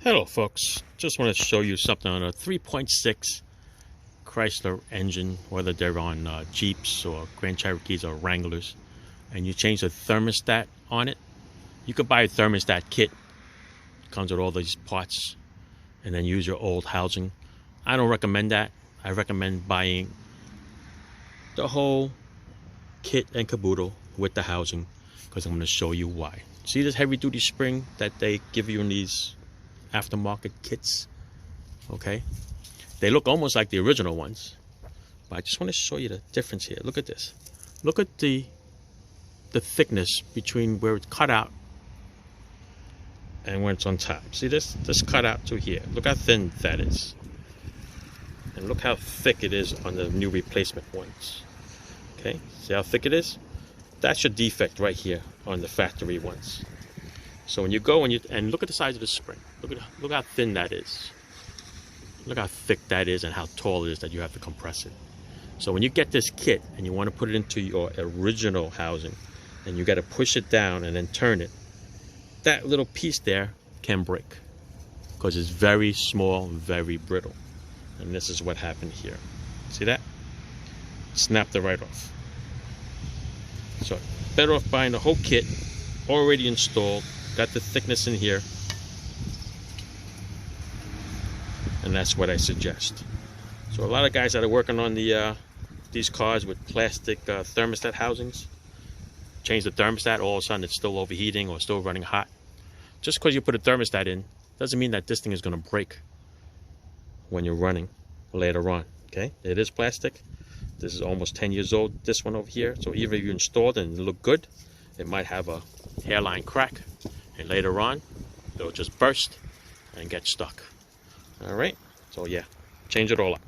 Hello folks, just want to show you something on a 3.6 Chrysler engine, whether they're on Jeeps or Grand Cherokees or Wranglers, and you change the thermostat on it. You could buy a thermostat kit, comes with all these parts, and then use your old housing. I don't recommend that. I recommend buying the whole kit and caboodle with the housing, because I'm going to show you why. See this heavy duty spring that they give you in these aftermarket kits? Okay, they look almost like the original ones, but I just want to show you the difference here. Look at this. Look at the thickness between where it's cut out and when it's on top. See this cut out to here. Look how thin that is, and look how thick it is on the new replacement ones. Okay, see how thick it is? That's your defect right here on the factory ones. So when you go and look at the size of the spring, look how thin that is. Look how thick that is and how tall it is that you have to compress it. So when you get this kit and you want to put it into your original housing, and you got to push it down and then turn it, that little piece there can break because it's very small, very brittle. And this is what happened here. See that? Snapped it right off. So better off buying the whole kit already installed. Got the thickness in here, and that's what I suggest. So a lot of guys that are working on these cars with plastic thermostat housings, change the thermostat, all of a sudden it's still overheating or still running hot. Just because you put a thermostat in doesn't mean that this thing is going to break when you're running later on. Okay, it is plastic. This is almost 10 years old, this one over here. So even if you installed it and it looked good, it might have a hairline crack, and later on it'll just burst and get stuck. All right, so yeah, change it all up.